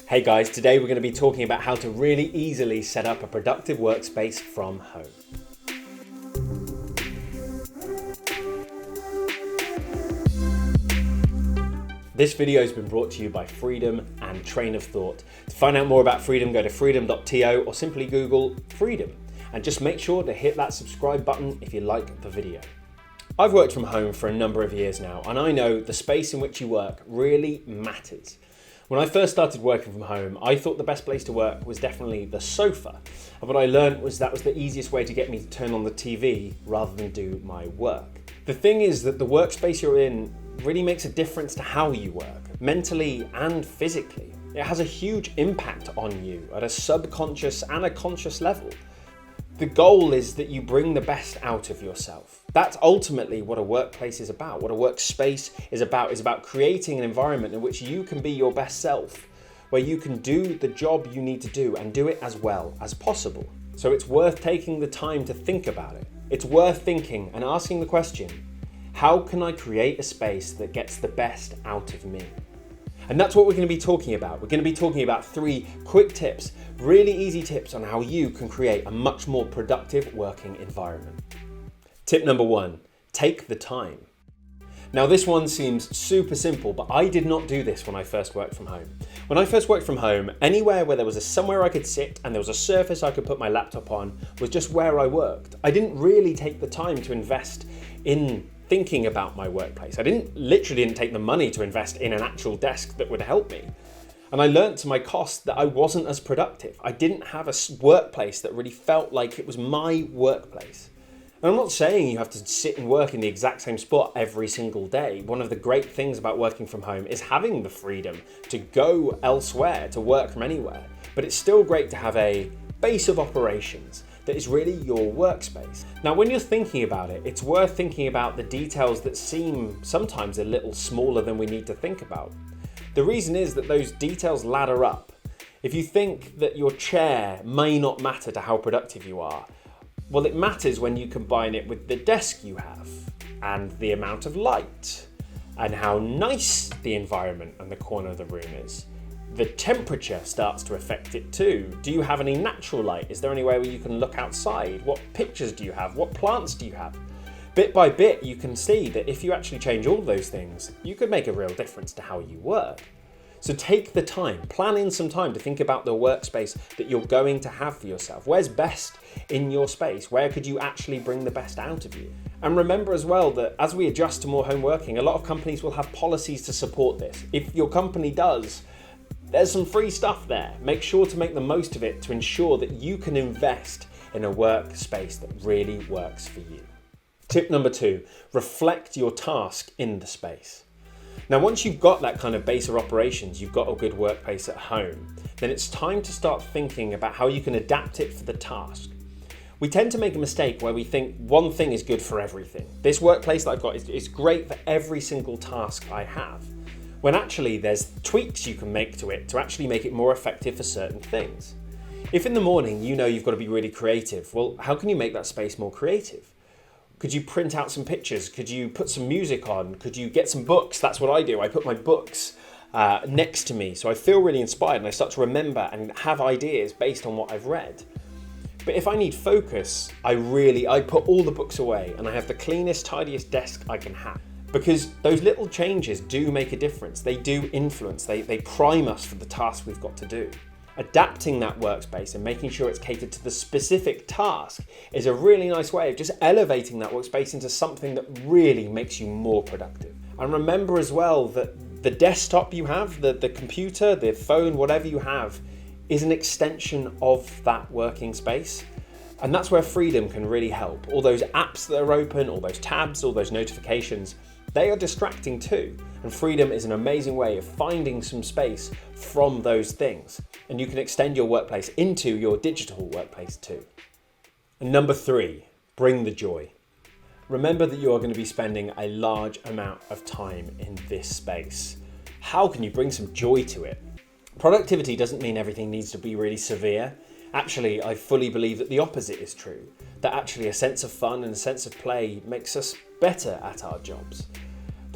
Hey guys, today we're going to be talking about how to really easily set up a productive workspace from home. This video has been brought to you by Freedom and Train of Thought. To find out more about Freedom, go to freedom.to or simply Google Freedom. And just make sure to hit that subscribe button if you like the video. I've worked from home for a number of years now, and I know the space in which you work really matters. When I first started working from home, I thought the best place to work was definitely the sofa. And what I learned was that was the easiest way to get me to turn on the TV rather than do my work. The thing is that the workspace you're in really makes a difference to how you work, mentally and physically. It has a huge impact on you at a subconscious and a conscious level. The goal is that you bring the best out of yourself. That's ultimately what a workplace is about. What a workspace is about creating an environment in which you can be your best self, where you can do the job you need to do and do it as well as possible. So it's worth taking the time to think about it. It's worth thinking and asking the question, how can I create a space that gets the best out of me? And that's what we're going to be talking about. We're going to be talking about 3 quick tips, really easy tips on how you can create a much more productive working environment. Tip number 1, take the time. Now this one seems super simple, but I did not do this when I first worked from home. When I first worked from home, anywhere where there was somewhere I could sit and there was a surface I could put my laptop on was just where I worked. I didn't really take the time to invest in thinking about my workplace. I didn't take the money to invest in an actual desk that would help me. And I learned to my cost that I wasn't as productive. I didn't have a workplace that really felt like it was my workplace. And I'm not saying you have to sit and work in the exact same spot every single day. One of the great things about working from home is having the freedom to go elsewhere, to work from anywhere. But it's still great to have a base of operations that is really your workspace. Now, when you're thinking about it, it's worth thinking about the details that seem sometimes a little smaller than we need to think about. The reason is that those details ladder up. If you think that your chair may not matter to how productive you are, well, it matters when you combine it with the desk you have and the amount of light and how nice the environment and the corner of the room is. The temperature starts to affect it too. Do you have any natural light? Is there anywhere where you can look outside? What pictures do you have? What plants do you have? Bit by bit, you can see that if you actually change all those things, you could make a real difference to how you work. So take the time, plan in some time to think about the workspace that you're going to have for yourself. Where's best in your space? Where could you actually bring the best out of you? And remember as well that as we adjust to more home working, a lot of companies will have policies to support this. If your company does, there's some free stuff there. Make sure to make the most of it to ensure that you can invest in a workspace that really works for you. Tip number 2, reflect your task in the space. Now, once you've got that kind of base of operations, you've got a good workplace at home, then it's time to start thinking about how you can adapt it for the task. We tend to make a mistake where we think one thing is good for everything. This workplace that I've got is great for every single task I have, when actually there's tweaks you can make to it to actually make it more effective for certain things. If in the morning you know you've got to be really creative, well, how can you make that space more creative? Could you print out some pictures? Could you put some music on? Could you get some books? That's what I do. I put my books next to me, so I feel really inspired and I start to remember and have ideas based on what I've read. But if I need focus, I put all the books away and I have the cleanest, tidiest desk I can have. Because those little changes do make a difference. They do influence, they prime us for the task we've got to do. Adapting that workspace and making sure it's catered to the specific task is a really nice way of just elevating that workspace into something that really makes you more productive. And remember as well that the desktop you have, the computer, the phone, whatever you have, is an extension of that working space. And that's where Freedom can really help. All those apps that are open, all those tabs, all those notifications, they are distracting too. And Freedom is an amazing way of finding some space from those things. And you can extend your workplace into your digital workplace too. And number 3, bring the joy. Remember that you are going to be spending a large amount of time in this space. How can you bring some joy to it? Productivity doesn't mean everything needs to be really severe. Actually, I fully believe that the opposite is true. That actually a sense of fun and a sense of play makes us better at our jobs.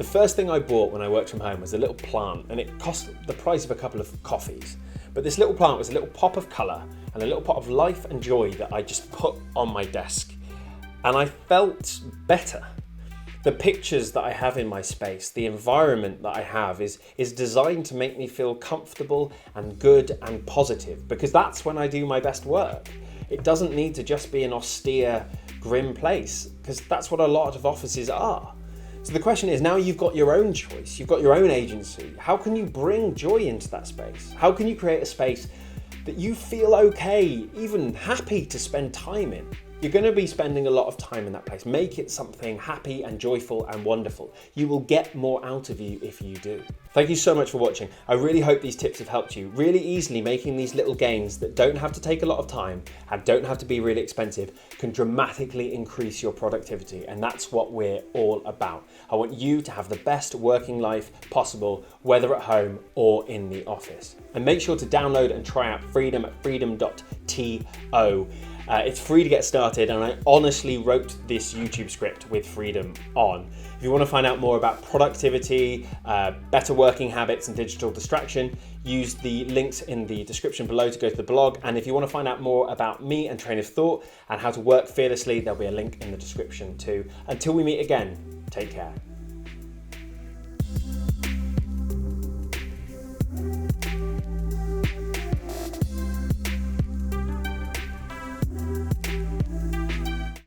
The first thing I bought when I worked from home was a little plant, and it cost the price of a couple of coffees. But this little plant was a little pop of colour and a little pop of life and joy that I just put on my desk. And I felt better. The pictures that I have in my space, the environment that I have is designed to make me feel comfortable and good and positive, because that's when I do my best work. It doesn't need to just be an austere, grim place, because that's what a lot of offices are. So the question is, now you've got your own choice, you've got your own agency, how can you bring joy into that space? How can you create a space that you feel okay, even happy to spend time in? You're going to be spending a lot of time in that place. Make it something happy and joyful and wonderful. You will get more out of you if you do. Thank you so much for watching. I really hope these tips have helped you. Really easily making these little gains that don't have to take a lot of time and don't have to be really expensive can dramatically increase your productivity. And that's what we're all about. I want you to have the best working life possible, whether at home or in the office. And make sure to download and try out Freedom at freedom.to. It's free to get started, and I honestly wrote this YouTube script with Freedom on. If you want to find out more about productivity, better working habits and digital distraction, use the links in the description below to go to the blog. And if you want to find out more about me and Train of Thought and how to work fearlessly, there'll be a link in the description too. Until we meet again, take care.